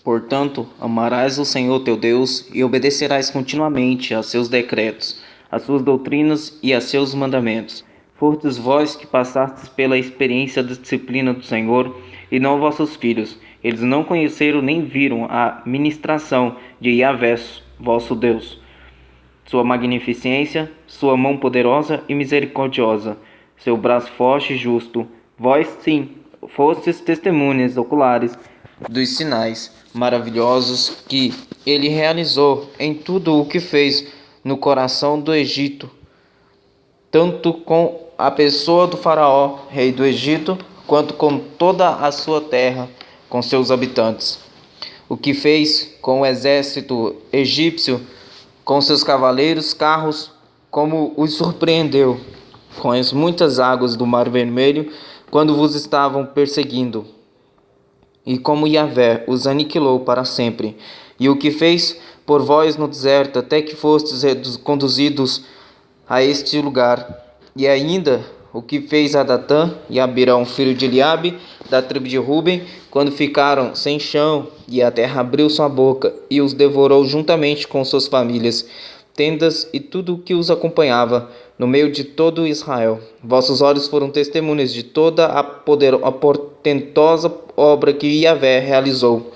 Portanto, amarás o Senhor teu Deus e obedecerás continuamente a seus decretos, a suas doutrinas e a seus mandamentos. Fostes vós que passastes pela experiência da disciplina do Senhor, e não vossos filhos. Eles não conheceram nem viram a ministração de Yahvé, vosso Deus, sua magnificência, sua mão poderosa e misericordiosa, seu braço forte e justo. Vós, sim, fostes testemunhas oculares dos sinais maravilhosos que ele realizou em tudo o que fez no coração do Egito, tanto com a pessoa do faraó, rei do Egito, quanto com toda a sua terra, com seus habitantes. O que fez com o exército egípcio, com seus cavaleiros, carros, como os surpreendeu com as muitas águas do Mar Vermelho, quando vos estavam perseguindo, e como Yahvé os aniquilou para sempre, e o que fez por vós no deserto, até que fostes conduzidos a este lugar, e ainda o que fez a Datã e a Abirão, filho de Eliabe, da tribo de Ruben, quando ficaram sem chão, e a terra abriu sua boca, e os devorou juntamente com suas famílias, tendas e tudo o que os acompanhava, no meio de todo Israel. Vossos olhos foram testemunhas de toda a portentosa obra que Yahvé realizou.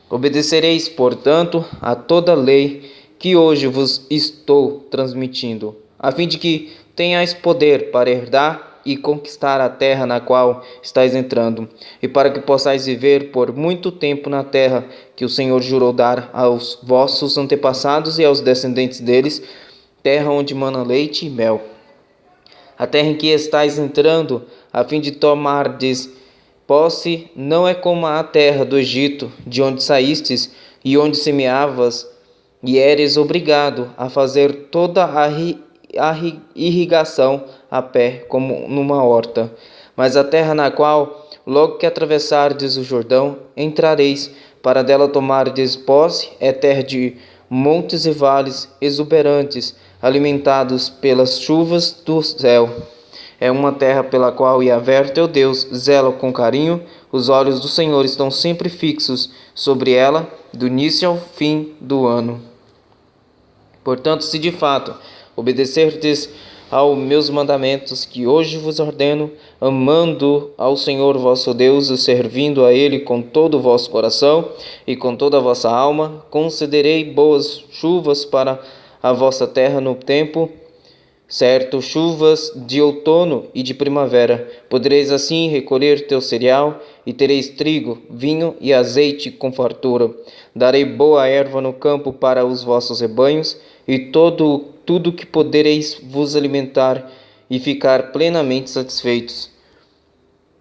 Obedecereis, portanto, a toda a lei que hoje vos estou transmitindo, a fim de que tenhais poder para herdar e conquistar a terra na qual estáis entrando, e para que possais viver por muito tempo na terra que o Senhor jurou dar aos vossos antepassados e aos descendentes deles, terra onde mana leite e mel. A terra em que estáis entrando, a fim de tomardes posse, não é como a terra do Egito, de onde saístes e onde semeavas, e eres obrigado a fazer toda a irrigação a pé, como numa horta. Mas a terra na qual, logo que atravessardes o Jordão, entrareis, para dela tomardes posse, é terra de montes e vales exuberantes, alimentados pelas chuvas do céu. É uma terra pela qual Yahvé teu Deus zela com carinho. Os olhos do Senhor estão sempre fixos sobre ela, do início ao fim do ano. Portanto, se de fato obedecerdes aos meus mandamentos que hoje vos ordeno, amando ao Senhor vosso Deus e servindo a Ele com todo o vosso coração e com toda a vossa alma, concederei boas chuvas para a vossa terra no tempo certo, chuvas de outono e de primavera. Podereis assim recolher teu cereal, e tereis trigo, vinho e azeite com fartura. Darei boa erva no campo para os vossos rebanhos, e tudo que podereis vos alimentar e ficar plenamente satisfeitos.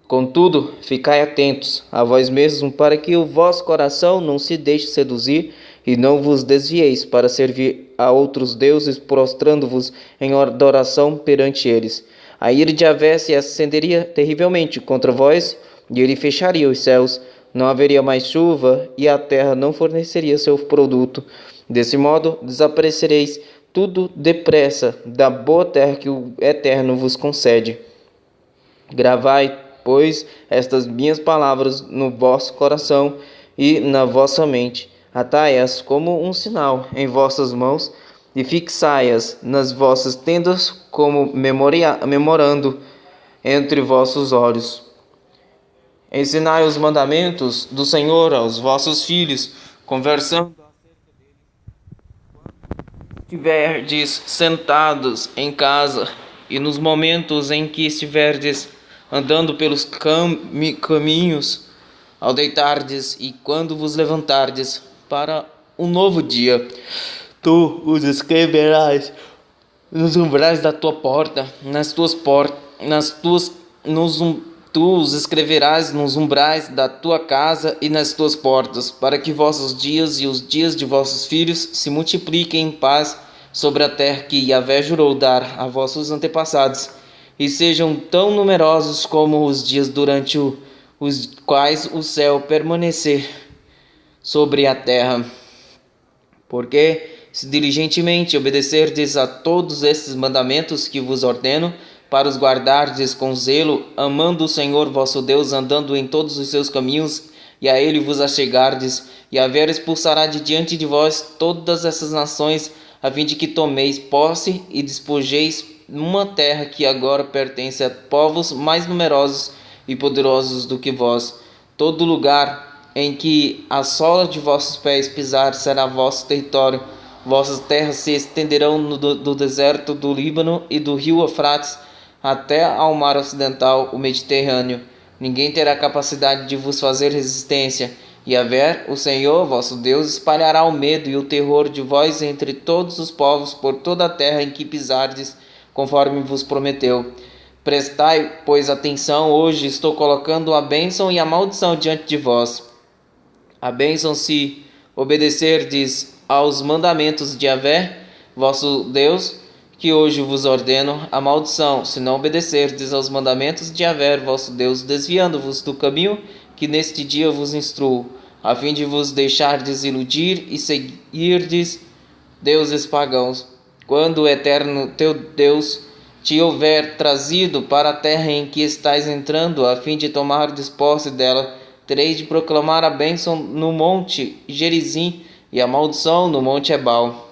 Contudo, ficai atentos a vós mesmos, para que o vosso coração não se deixe seduzir, e não vos desvieis para servir a outros deuses, prostrando-vos em adoração perante eles. A ira de Yahvé se acenderia terrivelmente contra vós, e ele fecharia os céus. Não haveria mais chuva, e a terra não forneceria seu produto. Desse modo, desaparecereis tudo depressa da boa terra que o Eterno vos concede. Gravai, pois, estas minhas palavras no vosso coração e na vossa mente. Atai-as como um sinal em vossas mãos e fixai-as nas vossas tendas como memorando entre vossos olhos. Ensinai os mandamentos do Senhor aos vossos filhos, conversando acerca deles quando estiverdes sentados em casa e nos momentos em que estiverdes andando pelos caminhos, ao deitardes e quando vos levantardes para um novo dia. Tu os escreverás nos umbrais da tua porta, tu os escreverás nos umbrais da tua casa e nas tuas portas, para que vossos dias e os dias de vossos filhos se multipliquem em paz sobre a terra que Yahvé jurou dar a vossos antepassados, e sejam tão numerosos como os dias durante os quais o céu permanecer sobre a terra. Porque, se diligentemente obedecerdes a todos estes mandamentos que vos ordeno, para os guardardes com zelo, amando o Senhor vosso Deus, andando em todos os seus caminhos e a ele vos achegardes, Yahvé expulsará de diante de vós todas essas nações, a fim de que tomeis posse e despojeis uma terra que agora pertence a povos mais numerosos e poderosos do que vós. Todo lugar em que a sola de vossos pés pisar será vosso território. Vossas terras se estenderão do deserto do Líbano e do rio Eufrates até ao mar ocidental, o Mediterrâneo. Ninguém terá capacidade de vos fazer resistência. Yahvé, o Senhor, vosso Deus, espalhará o medo e o terror de vós entre todos os povos por toda a terra em que pisardes, conforme vos prometeu. Prestai, pois, atenção, hoje estou colocando a bênção e a maldição diante de vós. A bênção se obedecerdes aos mandamentos de Yahvé, vosso Deus, que hoje vos ordeno. A maldição, se não obedecerdes aos mandamentos de Yahvé, vosso Deus, desviando-vos do caminho que neste dia vos instruo, a fim de vos deixardes iludir e seguirdes deuses pagãos. Quando o Eterno teu Deus te houver trazido para a terra em que estais entrando, a fim de tomardes posse dela, tereis de proclamar a bênção no monte Gerizim e a maldição no monte Ebal.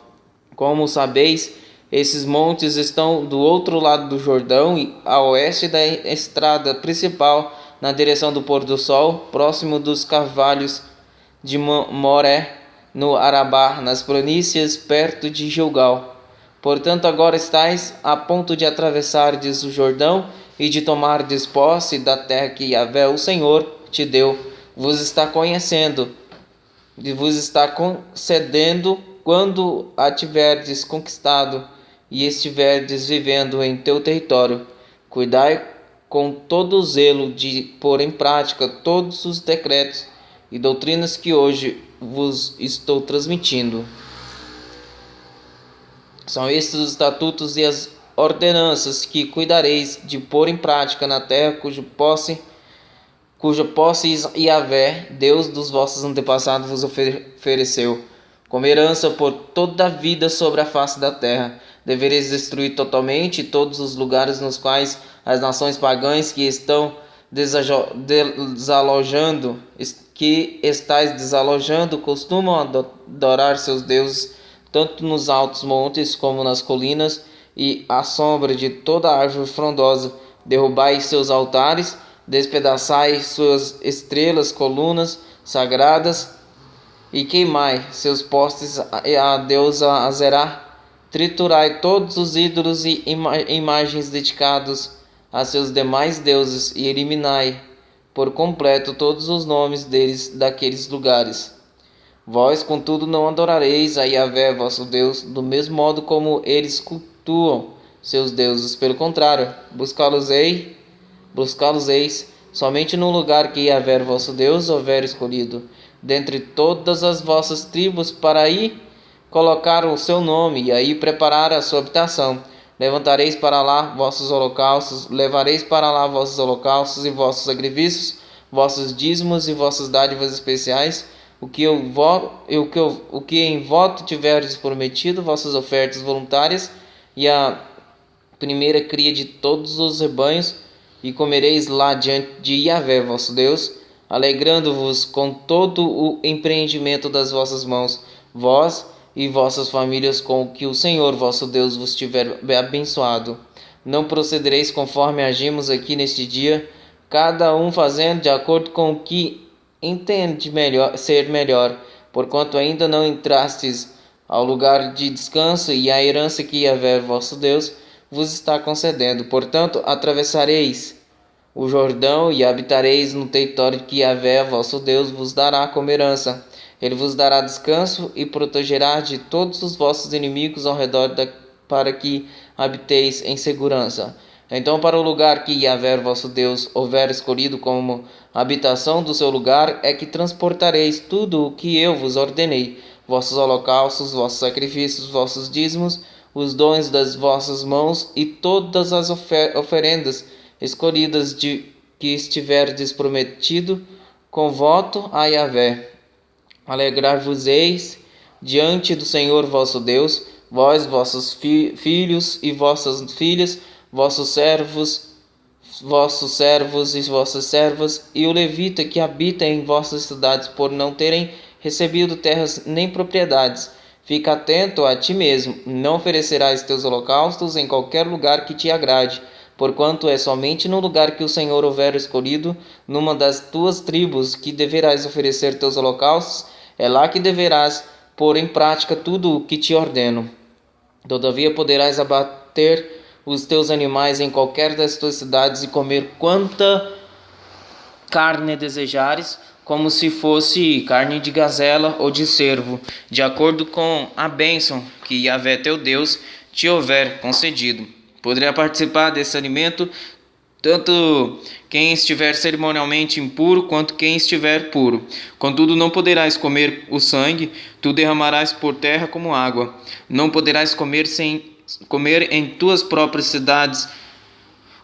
Como sabeis, esses montes estão do outro lado do Jordão, e a oeste da estrada principal, na direção do pôr do sol, próximo dos carvalhos de Moré, no Arabá, nas planícies perto de Gilgal. Portanto, agora estais a ponto de atravessardes o Jordão e de tomardes posse da terra que Yahvé, o Senhor, te deu. Vos está conhecendo e vos está concedendo quando a tiverdes conquistado e estiverdes vivendo em teu território. Cuidai com todo o zelo de pôr em prática todos os decretos e doutrinas que hoje vos estou transmitindo. São estes os estatutos e as ordenanças que cuidareis de pôr em prática na terra cuja posse Yahvé, Deus dos vossos antepassados, vos ofereceu como herança por toda a vida sobre a face da terra. Devereis destruir totalmente todos os lugares nos quais as nações pagãs que estão desalojando, costumam adorar seus deuses, tanto nos altos montes como nas colinas e à sombra de toda árvore frondosa. Derrubai seus altares, despedaçai suas estrelas, colunas sagradas, e queimai seus postes a deusa Azerá. Triturai todos os ídolos e imagens dedicados a seus demais deuses, e eliminai por completo todos os nomes deles daqueles lugares. Vós, contudo, não adorareis a Yahvé, vosso Deus, do mesmo modo como eles cultuam seus deuses. Pelo contrário, buscá-los-eis somente no lugar que Yahvé, vosso Deus, houver escolhido, dentre todas as vossas tribos, para aí colocar o seu nome, e aí preparar a sua habitação. Levareis para lá vossos holocaustos e vossos sacrifícios, vossos dízimos e vossas dádivas especiais, o que em voto tiverdes prometido, vossas ofertas voluntárias e a primeira cria de todos os rebanhos, e comereis lá diante de Yahvé, vosso Deus, alegrando-vos com todo o empreendimento das vossas mãos, vós e vossas famílias, com o que o Senhor vosso Deus vos tiver abençoado. Não procedereis conforme agimos aqui neste dia, cada um fazendo de acordo com o que entende ser melhor, porquanto ainda não entrastes ao lugar de descanso e à herança que Yahvé, vosso Deus, vos está concedendo. Portanto, atravessareis o Jordão e habitareis no território que Yahvé, vosso Deus, vos dará como herança. Ele vos dará descanso e protegerá de todos os vossos inimigos ao redor para que habiteis em segurança. Então, para o lugar que Yahvé, vosso Deus, houver escolhido como habitação do seu lugar, é que transportareis tudo o que eu vos ordenei: vossos holocaustos, vossos sacrifícios, vossos dízimos, os dons das vossas mãos e todas as oferendas escolhidas que estiverdes prometido com voto a Yahvé. Alegrar-vos-eis diante do Senhor vosso Deus, vós, vossos filhos e vossas filhas, vossos servos, vossos servos e vossas servas, e o levita que habita em vossas cidades, por não terem recebido terras nem propriedades. Fica atento a ti mesmo, não oferecerás teus holocaustos em qualquer lugar que te agrade, porquanto é somente no lugar que o Senhor houver escolhido, numa das tuas tribos, que deverás oferecer teus holocaustos, é lá que deverás pôr em prática tudo o que te ordeno. Todavia poderás abater os teus animais em qualquer das tuas cidades e comer quanta carne desejares, como se fosse carne de gazela ou de cervo, de acordo com a bênção que Yahvé teu Deus te houver concedido. Poderá participar desse alimento tanto quem estiver cerimonialmente impuro quanto quem estiver puro. Contudo, não poderás comer o sangue, tu derramarás por terra como água. Não poderás comer em tuas próprias cidades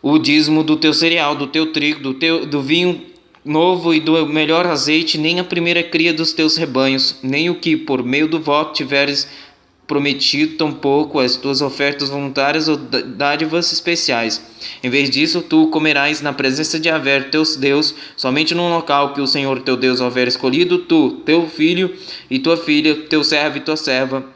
o dízimo do teu cereal, do teu trigo, do vinho novo e do melhor azeite, nem a primeira cria dos teus rebanhos, nem o que por meio do voto tiveres prometido, tampouco as tuas ofertas voluntárias ou dádivas especiais. Em vez disso, tu comerás na presença de Yahvé teu Deus, somente num local que o Senhor teu Deus houver escolhido, tu, teu filho e tua filha, teu servo e tua serva,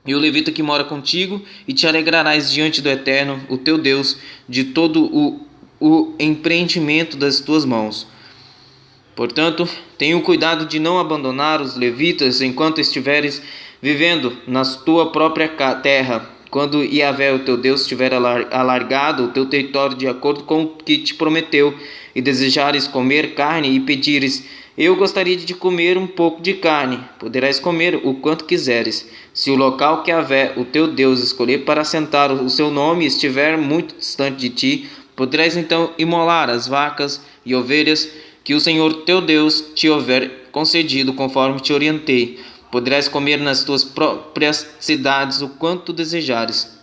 e o levita que mora contigo, e te alegrarás diante do Eterno, o teu Deus, de todo o empreendimento das tuas mãos. Portanto, tenha cuidado de não abandonar os levitas enquanto estiveres vivendo na tua própria terra, quando Yahvé, o teu Deus, tiver alargado o teu território de acordo com o que te prometeu, e desejares comer carne e pedires: eu gostaria de comer um pouco de carne. Poderás comer o quanto quiseres. Se o local que Yahvé, o teu Deus, escolher para assentar o seu nome estiver muito distante de ti, poderás então imolar as vacas e ovelhas que o Senhor teu Deus te houver concedido, conforme te orientei. Poderás comer nas tuas próprias cidades o quanto desejares.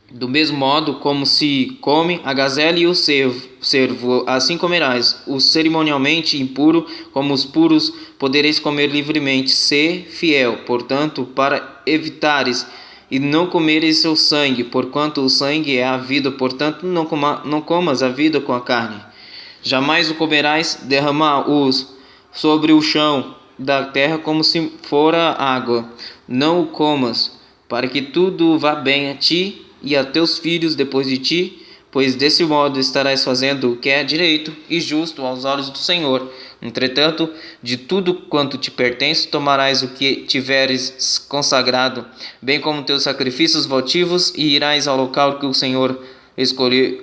Do mesmo modo como se come a gazela e o cervo, assim comerás. O cerimonialmente impuro, como os puros, podereis comer livremente. Sê fiel, portanto, para evitares e não comeres seu sangue, porquanto o sangue é a vida, portanto não comas a vida com a carne. Jamais o comerás, derrama-os sobre o chão da terra como se fora água. Não o comas, para que tudo vá bem a ti e a teus filhos depois de ti, pois desse modo estarás fazendo o que é direito e justo aos olhos do Senhor. Entretanto, de tudo quanto te pertence, tomarás o que tiveres consagrado, bem como teus sacrifícios votivos, e irás ao local que o Senhor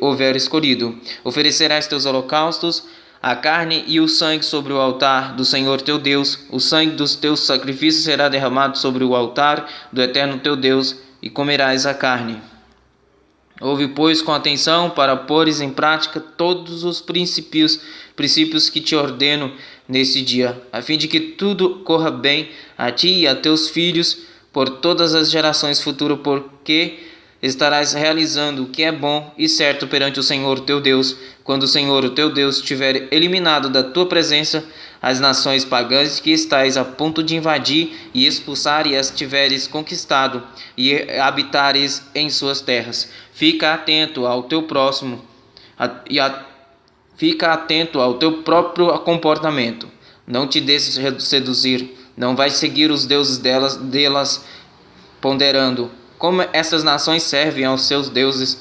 houver escolhido. Oferecerás teus holocaustos, a carne e o sangue sobre o altar do Senhor teu Deus. O sangue dos teus sacrifícios será derramado sobre o altar do Eterno teu Deus, e comerás a carne. Ouve, pois, com atenção, para pôres em prática todos os princípios que te ordeno nesse dia, a fim de que tudo corra bem a ti e a teus filhos por todas as gerações futuras, porque estarás realizando o que é bom e certo perante o Senhor teu Deus, quando o Senhor o teu Deus tiver eliminado da tua presença as nações pagãs que estais a ponto de invadir e expulsar, e as tiveres conquistado e habitares em suas terras. Fica atento ao teu próximo fica atento ao teu próprio comportamento. Não te deixes seduzir, não vais seguir os deuses delas, ponderando como essas nações servem aos seus deuses.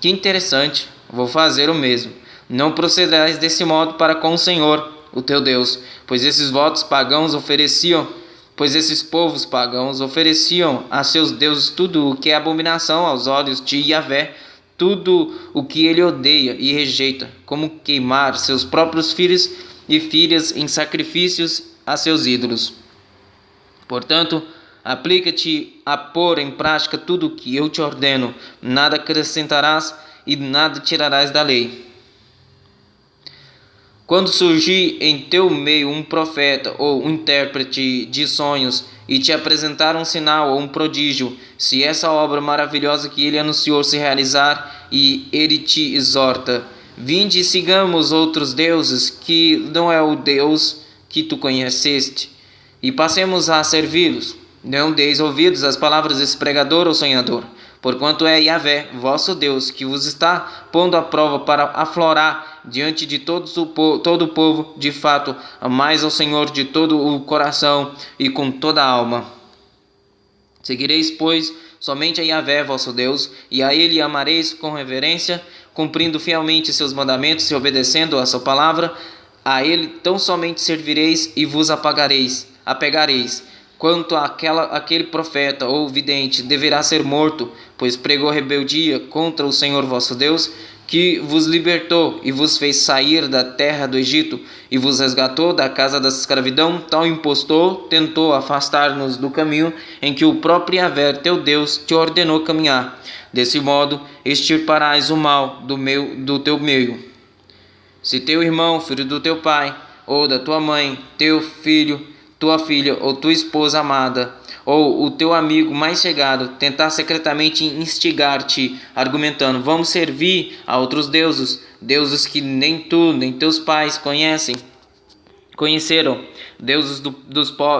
Que interessante, vou fazer o mesmo. Não procederás desse modo para com o Senhor, o teu Deus, pois esses povos pagãos ofereciam a seus deuses tudo o que é abominação aos olhos de Yahvé, tudo o que ele odeia e rejeita, como queimar seus próprios filhos e filhas em sacrifícios a seus ídolos. Portanto, aplica-te a pôr em prática tudo o que eu te ordeno, nada acrescentarás e nada tirarás da lei. Quando surgir em teu meio um profeta ou um intérprete de sonhos e te apresentar um sinal ou um prodígio, se essa obra maravilhosa que ele anunciou se realizar, e ele te exorta: vinde e sigamos outros deuses, que não é o Deus que tu conheceste, e passemos a servi-los. Não deis ouvidos às palavras desse pregador ou sonhador, Porquanto é Yahvé, vosso Deus, que vos está pondo à prova para aflorar diante de todo o povo, de fato, amais ao Senhor de todo o coração e com toda a alma. Seguireis, pois, somente a Yahvé, vosso Deus, e a ele amareis com reverência, cumprindo fielmente seus mandamentos e obedecendo a sua palavra. A ele tão somente servireis e vos apegareis. Quanto aquele profeta ou vidente deverá ser morto, pois pregou rebeldia contra o Senhor vosso Deus, que vos libertou e vos fez sair da terra do Egito e vos resgatou da casa da escravidão. Tal impostor tentou afastar-nos do caminho em que o próprio Yahvé, teu Deus, te ordenou caminhar. Desse modo, extirparás o mal do teu meio. Se teu irmão, filho do teu pai, ou da tua mãe, teu filho, tua filha, ou tua esposa amada, ou o teu amigo mais chegado, tentar secretamente instigar-te, argumentando: vamos servir a outros deuses, deuses que nem tu, nem teus pais conheceram, deuses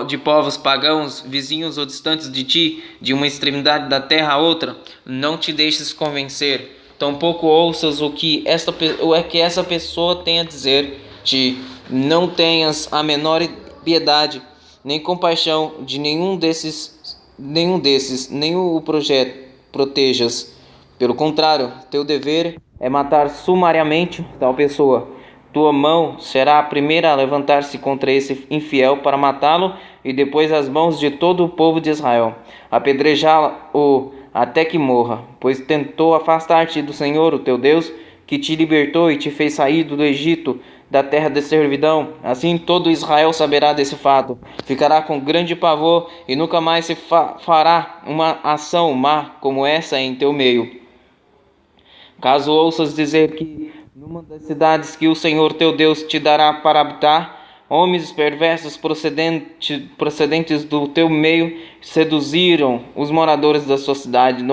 de povos pagãos, vizinhos ou distantes de ti, de uma extremidade da terra a outra, não te deixes convencer. Tampouco ouças o que essa pessoa tem a dizer-te. Não tenhas a menor piedade, nem compaixão de nenhum desses, nem o protejas. Pelo contrário, teu dever é matar sumariamente tal pessoa. Tua mão será a primeira a levantar-se contra esse infiel para matá-lo, e depois as mãos de todo o povo de Israel, apedrejá-lo até que morra, pois tentou afastar-te do Senhor, o teu Deus, que te libertou e te fez sair do Egito, da terra de servidão. Assim todo Israel saberá desse fato, ficará com grande pavor e nunca mais se fará uma ação má como essa em teu meio. Caso ouças dizer que numa das cidades que o Senhor teu Deus te dará para habitar, homens perversos procedentes do teu meio seduziram os moradores da sua cidade,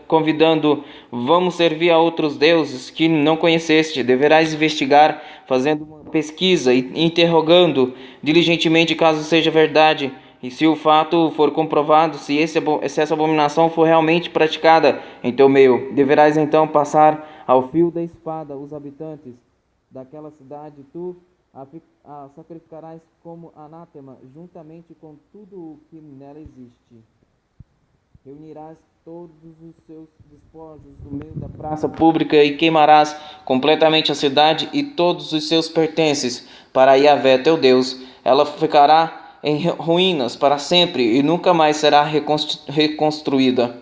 convidando: vamos servir a outros deuses que não conheceste. Deverás investigar, fazendo uma pesquisa e interrogando diligentemente, caso seja verdade. E se o fato for comprovado, se essa abominação for realmente praticada em teu meio, deverás então passar ao fio da espada os habitantes daquela cidade. Tu a sacrificarás como anátema, juntamente com tudo o que nela existe. Reunirás todos os seus despojos do meio da praça pública e queimarás completamente a cidade e todos os seus pertences para Yahvé teu Deus. Ela ficará em ruínas para sempre e nunca mais será reconstruída.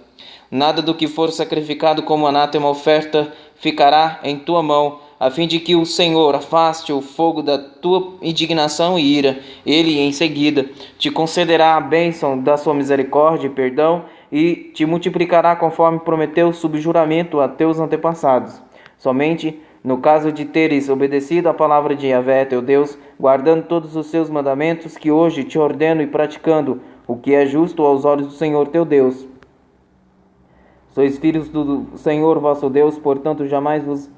Nada do que for sacrificado como anátema oferta ficará em tua mão, a fim de que o Senhor afaste o fogo da tua indignação e ira. Ele, em seguida, te concederá a bênção da sua misericórdia e perdão, e te multiplicará conforme prometeu sob juramento a teus antepassados. Somente no caso de teres obedecido à palavra de Yahvé, teu Deus, guardando todos os seus mandamentos que hoje te ordeno e praticando o que é justo aos olhos do Senhor teu Deus. Sois filhos do Senhor vosso Deus, portanto jamais vos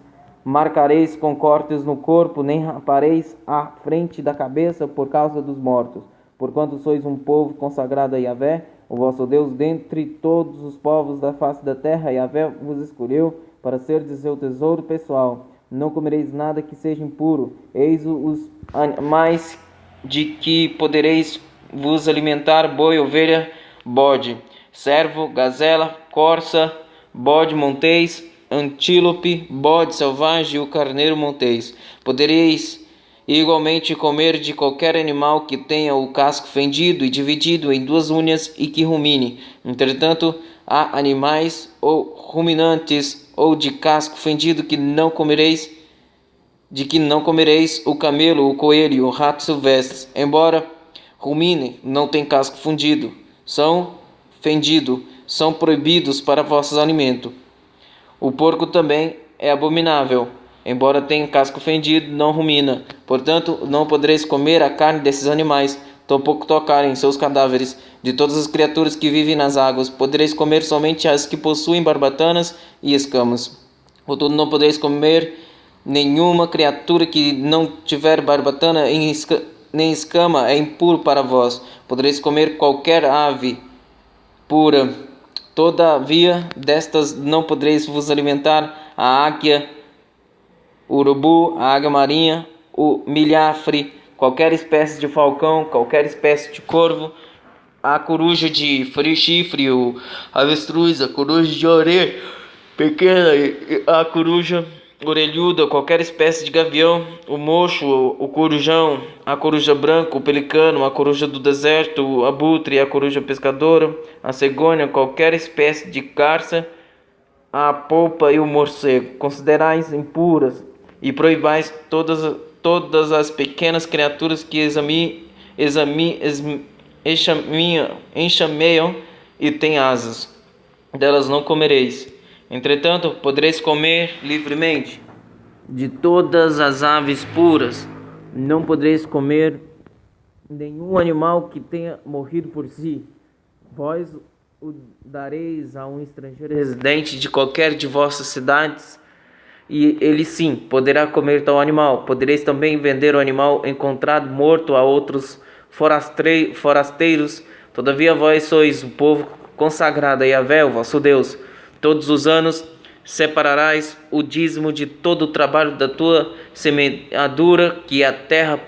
marcareis com cortes no corpo, nem rapareis à frente da cabeça por causa dos mortos. Porquanto sois um povo consagrado a Yahvé, o vosso Deus, dentre todos os povos da face da terra, Yahvé vos escolheu para serdes seu tesouro pessoal. Não comereis nada que seja impuro. Eis os animais de que podereis vos alimentar: boi, ovelha, bode, servo, gazela, corça, bode montês, antílope, bode selvagem e o carneiro montês. Podereis igualmente comer de qualquer animal que tenha o casco fendido e dividido em duas unhas e que rumine. Entretanto, há animais ou ruminantes ou de casco fendido que não comereis, o camelo, o coelho e o rato silvestres, embora rumine, não tem casco fundido, são proibidos para vosso alimento. O porco também é abominável, embora tenha casco fendido, não rumina. Portanto, não podereis comer a carne desses animais, tampouco tocar em seus cadáveres. De todas as criaturas que vivem nas águas, podereis comer somente as que possuem barbatanas e escamas. Contudo, não podereis comer nenhuma criatura que não tiver barbatana nem escama, é impuro para vós. Podereis comer qualquer ave pura. Todavia, destas não podereis vos alimentar: a águia, o urubu, a águia marinha, o milhafre, qualquer espécie de falcão, qualquer espécie de corvo, a coruja de chifre, o avestruz, a coruja de orelha pequena, a coruja orelhuda, qualquer espécie de gavião, o mocho, o corujão, a coruja branca, o pelicano, a coruja do deserto, o abutre, a coruja pescadora, a cegônia, qualquer espécie de garça, a polpa e o morcego. Considerais impuras e proibais todas as pequenas criaturas que enxameiam e têm asas. Delas não comereis. Entretanto, podereis comer livremente de todas as aves puras. Não podereis comer nenhum animal que tenha morrido por si. Vós o dareis a um estrangeiro residente de qualquer de vossas cidades, e ele sim poderá comer tal animal. Podereis também vender o animal encontrado morto a outros forasteiros. Todavia vós sois o povo consagrado a Yahvé, o vosso Deus. Todos os anos separarás o dízimo de todo o trabalho da tua semeadura que a terra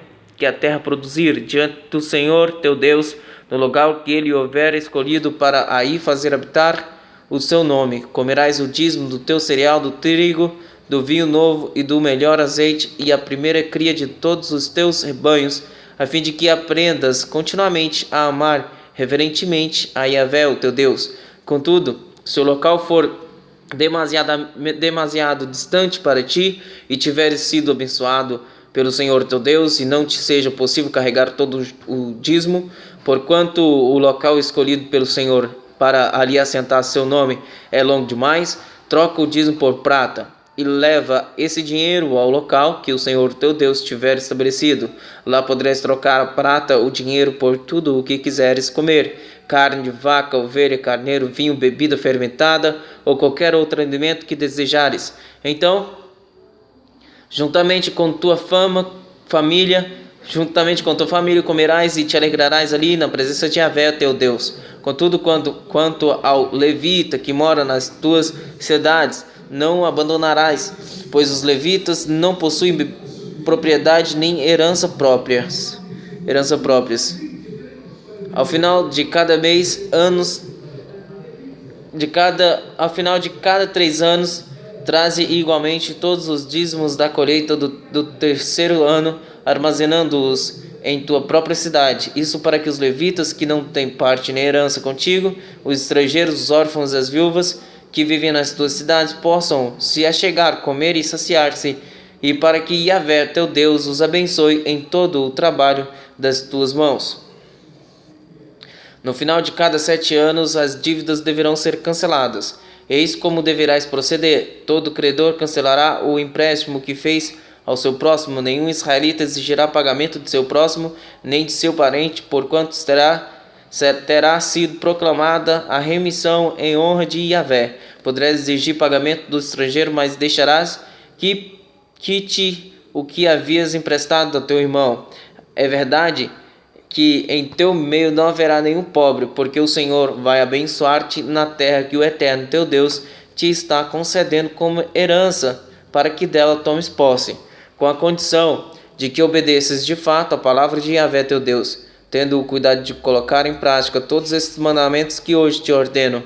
produzir diante do Senhor teu Deus, no lugar que ele houver escolhido para aí fazer habitar o seu nome. Comerás o dízimo do teu cereal, do trigo, do vinho novo e do melhor azeite, e a primeira cria de todos os teus rebanhos, a fim de que aprendas continuamente a amar reverentemente a Yahvé, o teu Deus. Contudo, se o local for demasiado distante para ti, e tiveres sido abençoado pelo Senhor teu Deus, e não te seja possível carregar todo o dízimo, porquanto o local escolhido pelo Senhor para ali assentar seu nome é longo demais, troca o dízimo por prata, e leva esse dinheiro ao local que o Senhor teu Deus tiver estabelecido. Lá poderás trocar a prata, o dinheiro, por tudo o que quiseres comer: carne de vaca, ovelha, carneiro, vinho, bebida fermentada, ou qualquer outro alimento que desejares. Então, juntamente com tua família, comerás e te alegrarás ali na presença de Yahvé, teu Deus. Contudo, quanto ao levita que mora nas tuas cidades, não o abandonarás, pois os levitas não possuem propriedade nem herança próprias. Ao final de cada 3 anos, traze igualmente todos os dízimos da colheita do terceiro ano, armazenando-os em tua própria cidade. Isso para que os levitas que não têm parte nem herança contigo, os estrangeiros, os órfãos e as viúvas que vivem nas tuas cidades, possam se achegar, comer e saciar-se, e para que Yahvé, teu Deus, os abençoe em todo o trabalho das tuas mãos. No final de cada 7 anos, as dívidas deverão ser canceladas. Eis como deverás proceder: todo credor cancelará o empréstimo que fez ao seu próximo. Nenhum israelita exigirá pagamento de seu próximo, nem de seu parente, porquanto terá sido proclamada a remissão em honra de Yahvé. Poderás exigir pagamento do estrangeiro, mas deixarás que quite o que havias emprestado ao teu irmão. É verdade que em teu meio não haverá nenhum pobre, porque o Senhor vai abençoar-te na terra que o Eterno teu Deus te está concedendo como herança, para que dela tomes posse, com a condição de que obedeças de fato a palavra de Yahvé teu Deus, tendo o cuidado de colocar em prática todos esses mandamentos que hoje te ordeno.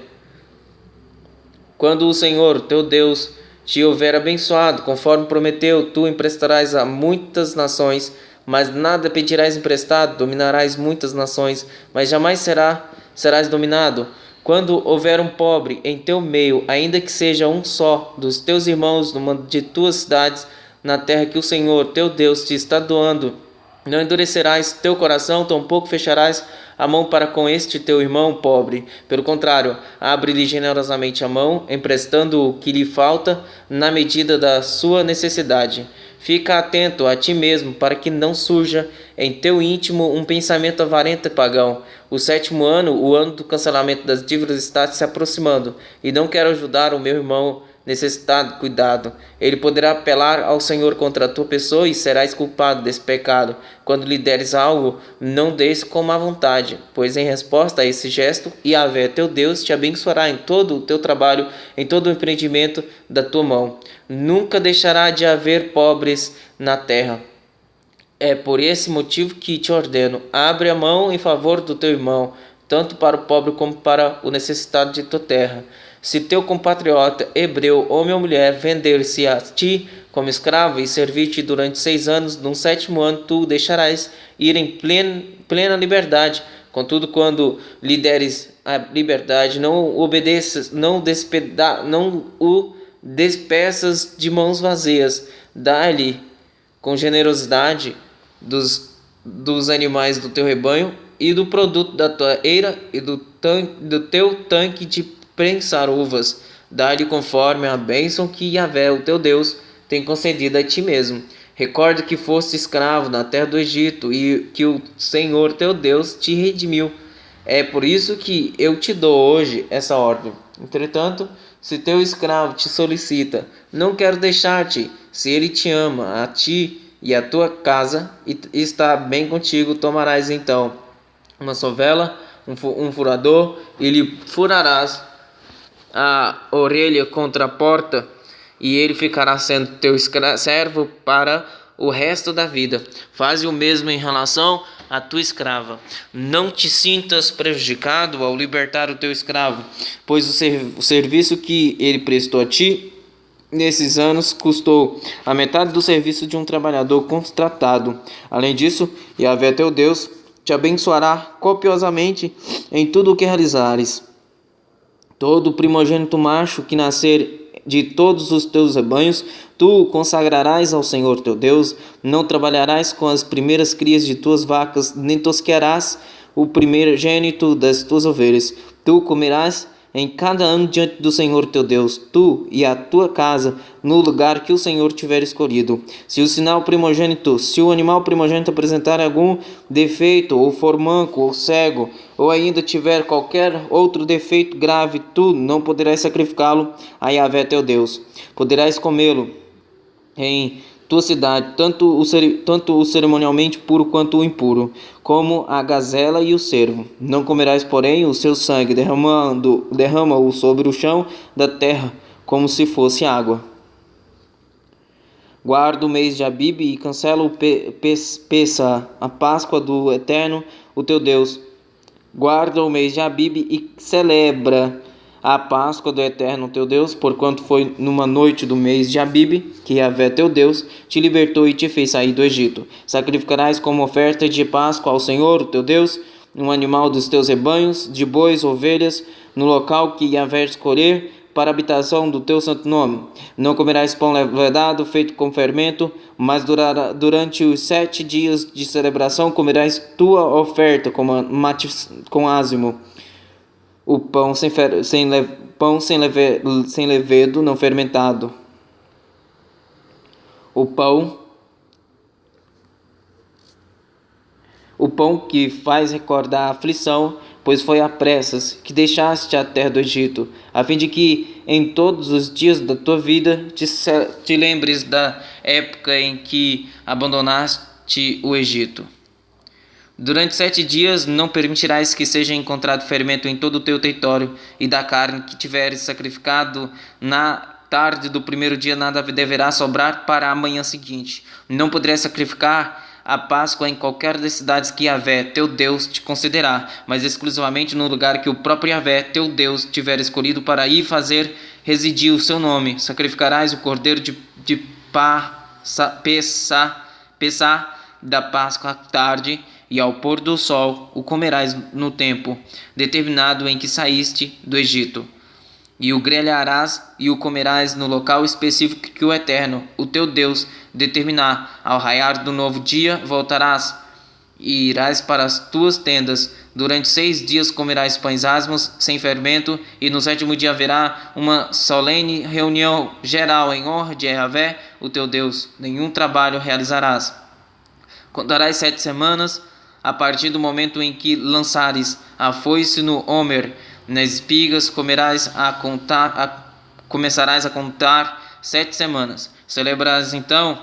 Quando o Senhor teu Deus te houver abençoado, conforme prometeu, tu emprestarás a muitas nações, mas nada pedirás emprestado. Dominarás muitas nações, mas jamais serás dominado. Quando houver um pobre em teu meio, ainda que seja um só dos teus irmãos numa de tuas cidades, na terra que o Senhor teu Deus te está doando, não endurecerás teu coração, tampouco fecharás a mão para com este teu irmão pobre. Pelo contrário, abre-lhe generosamente a mão, emprestando o que lhe falta na medida da sua necessidade. Fica atento a ti mesmo, para que não surja em teu íntimo um pensamento avarento e pagão. O 7º ano, o ano do cancelamento das dívidas, está se aproximando, e não quero ajudar o meu irmão necessitado, cuidado. Ele poderá apelar ao Senhor contra a tua pessoa e serás culpado desse pecado. Quando lhe deres algo, não des com má vontade, pois em resposta a esse gesto, Yahvé teu Deus te abençoará em todo o teu trabalho, em todo o empreendimento da tua mão. Nunca deixará de haver pobres na terra. É por esse motivo que te ordeno, abre a mão em favor do teu irmão, tanto para o pobre como para o necessitado de tua terra. Se teu compatriota hebreu, homem ou mulher, vender-se a ti como escravo e servir-te durante 6 anos, no 7º ano tu o deixarás ir em plena liberdade. Contudo, quando lhe deres a liberdade, não obedeças, não o despeças de mãos vazias. Dá-lhe com generosidade dos animais do teu rebanho e do produto da tua eira e do teu tanque de prensar uvas. Dá-lhe conforme a bênção que Yahvé, o teu Deus, tem concedido a ti mesmo. Recorda que foste escravo na terra do Egito e que o Senhor teu Deus te redimiu. É por isso que eu te dou hoje essa ordem. Entretanto, se teu escravo te solicita, não quero deixar-te. Se ele te ama, a ti e a tua casa, e está bem contigo, tomarás então uma sovela, um furador, e lhe furarás a orelha contra a porta, e ele ficará sendo teu servo para o resto da vida. Faze o mesmo em relação à tua escrava. Não te sintas prejudicado ao libertar o teu escravo, pois o serviço que ele prestou a ti nesses anos custou a metade do serviço de um trabalhador contratado. Além disso, Yahvé teu Deus te abençoará copiosamente em tudo o que realizares. Todo primogênito macho que nascer de todos os teus rebanhos, tu o consagrarás ao Senhor teu Deus. Não trabalharás com as primeiras crias de tuas vacas, nem tosquearás o primogênito das tuas ovelhas. Tu comerás em cada ano diante do Senhor teu Deus, tu e a tua casa, no lugar que o Senhor tiver escolhido. Se o animal primogênito apresentar algum defeito, ou for manco, ou cego, ou ainda tiver qualquer outro defeito grave, tu não poderás sacrificá-lo a Yahvé teu Deus. Poderás comê-lo em tua cidade, tanto o cerimonialmente puro quanto o impuro, como a gazela e o cervo. Não comerás, porém, o seu sangue, derrama-o sobre o chão da terra, como se fosse água. Guarda o mês de Abibe e cancela o Pessah, a Páscoa do Eterno, o teu Deus. Guarda o mês de Abibe e celebra a Páscoa do Eterno teu Deus, porquanto foi numa noite do mês de Abibe que Yahvé teu Deus te libertou e te fez sair do Egito. Sacrificarás como oferta de Páscoa ao Senhor teu Deus um animal dos teus rebanhos, de bois, ovelhas, no local que Yahvé escolher para a habitação do teu santo nome. Não comerás pão levedado feito com fermento, mas durante os 7 dias de celebração comerás tua oferta com ázimo. O pão sem levedo não fermentado. O pão que faz recordar a aflição, pois foi a pressas que deixaste a terra do Egito, a fim de que em todos os dias da tua vida te lembres da época em que abandonaste o Egito. Durante 7 dias não permitirás que seja encontrado ferimento em todo o teu território, e da carne que tiveres sacrificado na tarde do primeiro dia nada deverá sobrar para a manhã seguinte. Não poderás sacrificar a Páscoa em qualquer das cidades que Yahvé teu Deus te concederá, mas exclusivamente no lugar que o próprio Yahvé teu Deus tiver escolhido para aí fazer residir o seu nome. Sacrificarás o cordeiro de Pessah da Páscoa à tarde, e ao pôr do sol o comerás no tempo determinado em que saíste do Egito. E o grelharás e o comerás no local específico que o Eterno, o teu Deus, determinar. Ao raiar do novo dia voltarás e irás para as tuas tendas. Durante 6 dias comerás pães asmos, sem fermento, e no 7º dia haverá uma solene reunião geral em honra de Yahvé, o teu Deus. Nenhum trabalho realizarás. Contarás 7 semanas, a partir do momento em que lançares a foice no Homer. Nas espigas comerás a começarás a contar 7 semanas. Celebrarás então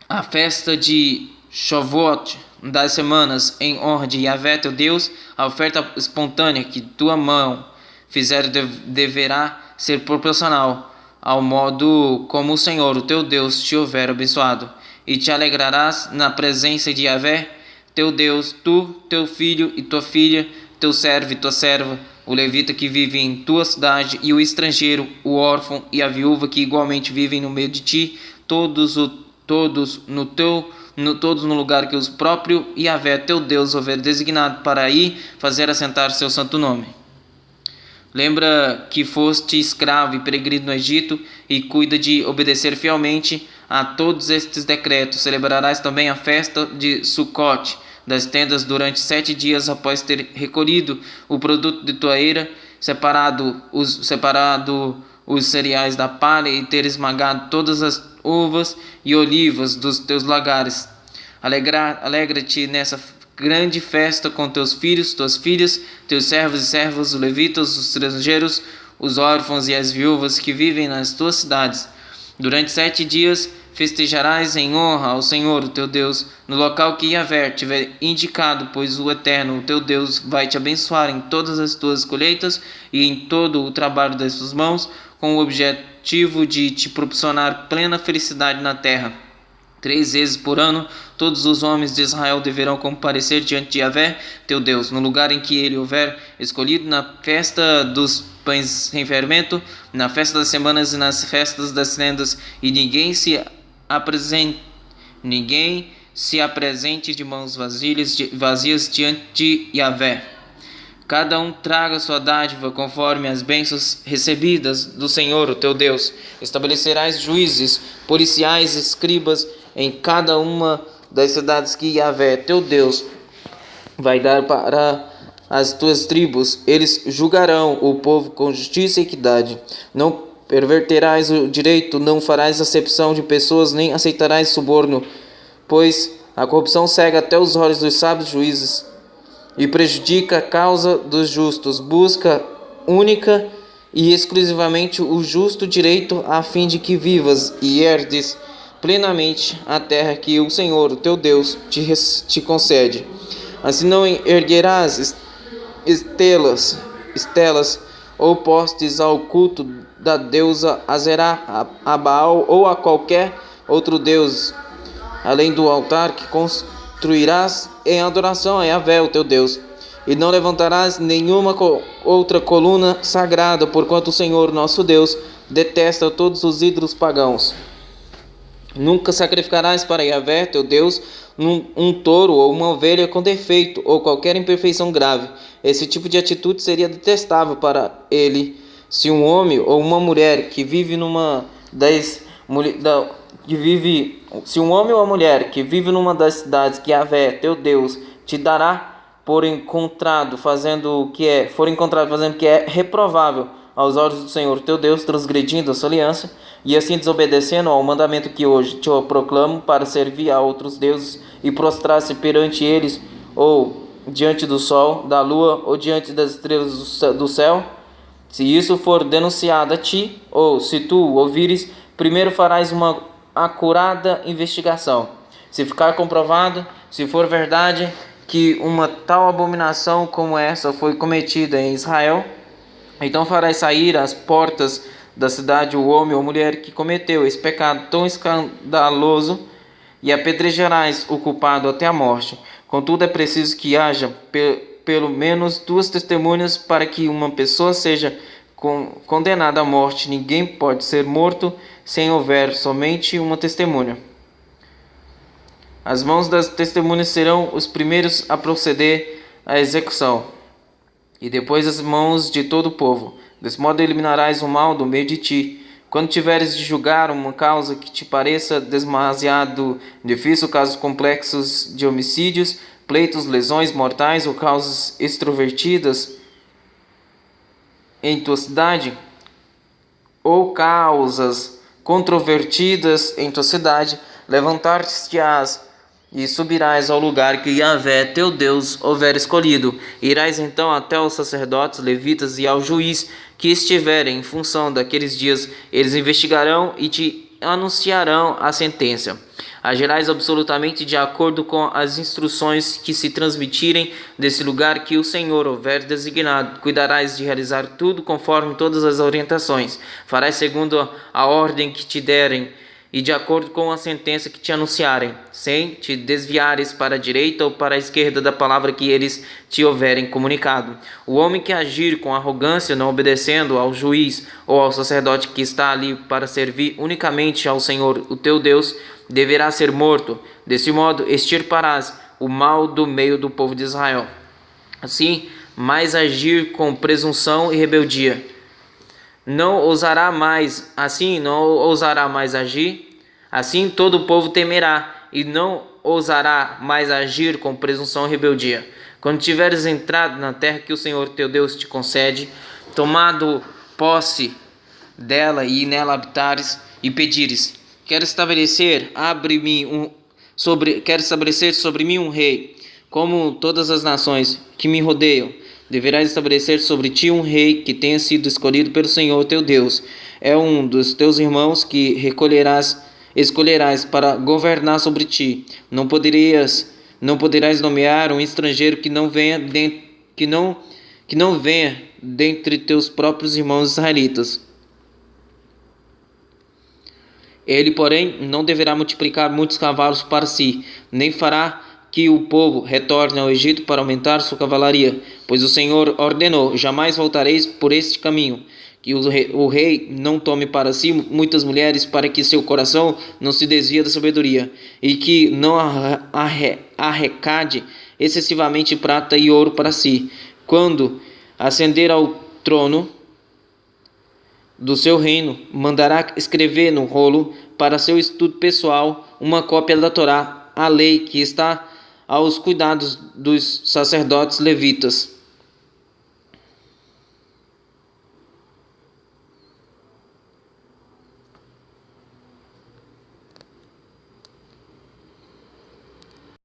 a festa de Shavuot das semanas em honra de Yahvé teu Deus. A oferta espontânea que tua mão fizer deverá ser proporcional ao modo como o Senhor, o teu Deus, te houver abençoado. E te alegrarás na presença de Yahvé teu Deus, tu, teu filho e tua filha, teu servo e tua serva, o levita que vive em tua cidade e o estrangeiro, o órfão e a viúva que igualmente vivem no meio de ti, todos no lugar que o próprio Yahvé teu Deus houver designado para aí fazer assentar seu santo nome. Lembra que foste escravo e peregrino no Egito e cuida de obedecer fielmente a todos estes decretos. Celebrarás também a festa de Sucote das tendas durante 7 dias após ter recolhido o produto de tua eira, separado os cereais da palha e ter esmagado todas as uvas e olivas dos teus lagares. Alegra-te nessa grande festa com teus filhos, tuas filhas, teus servos e servas, os levitas, os estrangeiros, os órfãos e as viúvas que vivem nas tuas cidades. Durante 7 dias festejarás em honra ao Senhor, o teu Deus, no local que Yahvé tiver indicado, pois o Eterno, o teu Deus, vai te abençoar em todas as tuas colheitas e em todo o trabalho das tuas mãos, com o objetivo de te proporcionar plena felicidade na terra. 3 vezes por ano, todos os homens de Israel deverão comparecer diante de Yahvé, teu Deus, no lugar em que ele houver escolhido, na festa dos pães sem fermento, na festa das semanas e nas festas das tendas, e ninguém se apresente de mãos vazias diante de Yahvé. Cada um traga sua dádiva conforme as bênçãos recebidas do Senhor, o teu Deus. Estabelecerás juízes, policiais, escribas em cada uma das cidades que Yahvé, teu Deus, vai dar para as tuas tribos. Eles julgarão o povo com justiça e equidade. Não perverterás o direito, não farás acepção de pessoas, nem aceitarás suborno, pois a corrupção cega até os olhos dos sábios juízes e prejudica a causa dos justos. Busca única e exclusivamente o justo direito, a fim de que vivas e herdes plenamente a terra que o Senhor, o teu Deus, te concede. Assim não erguerás estelas ou postes ao culto da deusa Azerá, a Baal ou a qualquer outro deus, além do altar que construirás em adoração a Yahvé, o teu Deus. E não levantarás nenhuma outra coluna sagrada, porquanto o Senhor, nosso Deus, detesta todos os ídolos pagãos. Nunca sacrificarás para Yahvé, teu Deus, um touro ou uma ovelha com defeito ou qualquer imperfeição grave. Esse tipo de atitude seria detestável para ele. Se um homem ou uma mulher que vive numa das cidades que Yahvé, teu Deus, te dará, for encontrado fazendo o que é reprovável aos olhos do Senhor teu Deus, transgredindo a sua aliança, e assim desobedecendo ao mandamento que hoje te proclamo, para servir a outros deuses e prostrar-se perante eles, ou diante do sol, da lua, ou diante das estrelas do céu, se isso for denunciado a ti, ou se tu ouvires, primeiro farás uma acurada investigação. Se ficar comprovado, se for verdade que uma tal abominação como essa foi cometida em Israel, então farás sair às portas da cidade o homem ou mulher que cometeu esse pecado tão escandaloso, e apedrejarás o culpado até a morte. Contudo, é preciso que haja pelo menos 2 testemunhas para que uma pessoa seja condenada à morte. Ninguém pode ser morto sem houver somente uma testemunha. As mãos das testemunhas serão os primeiros a proceder à execução, e depois as mãos de todo o povo. Desse modo eliminarás o mal do meio de ti. Quando tiveres de julgar uma causa que te pareça demasiado difícil, casos complexos de homicídios, pleitos, lesões mortais ou causas extrovertidas em tua cidade, ou causas controvertidas em tua cidade, levantar-te-ás e subirás ao lugar que Yahvé teu Deus houver escolhido. Irás então até os sacerdotes levitas e ao juiz que estiverem em função daqueles dias. Eles investigarão e te anunciarão a sentença. Agirás absolutamente de acordo com as instruções que se transmitirem desse lugar que o Senhor houver designado. Cuidarás de realizar tudo conforme todas as orientações. Farás segundo a ordem que te derem e de acordo com a sentença que te anunciarem, sem te desviares para a direita ou para a esquerda da palavra que eles te houverem comunicado. O homem que agir com arrogância, não obedecendo ao juiz ou ao sacerdote que está ali para servir unicamente ao Senhor, o teu Deus, deverá ser morto. Desse modo, extirparás o mal do meio do povo de Israel. Assim, mais agir com presunção e rebeldia. Não ousará mais agir, assim todo o povo temerá, e não ousará mais agir com presunção e rebeldia. Quando tiveres entrado na terra que o Senhor teu Deus te concede, tomado posse dela e nela habitares, e pedires: quero estabelecer sobre mim um rei, como todas as nações que me rodeiam. Deverás estabelecer sobre ti um rei que tenha sido escolhido pelo Senhor teu Deus. É um dos teus irmãos que escolherás para governar sobre ti. Não poderás nomear um estrangeiro que não venha dentre teus próprios irmãos israelitas. Ele, porém, não deverá multiplicar muitos cavalos para si, nem fará que o povo retorne ao Egito para aumentar sua cavalaria, pois o Senhor ordenou: jamais voltareis por este caminho. Que o rei não tome para si muitas mulheres, para que seu coração não se desvie da sabedoria, e que não arrecade excessivamente prata e ouro para si. Quando ascender ao trono do seu reino, mandará escrever no rolo, para seu estudo pessoal, uma cópia da Torá, a lei que está aos cuidados dos sacerdotes levitas.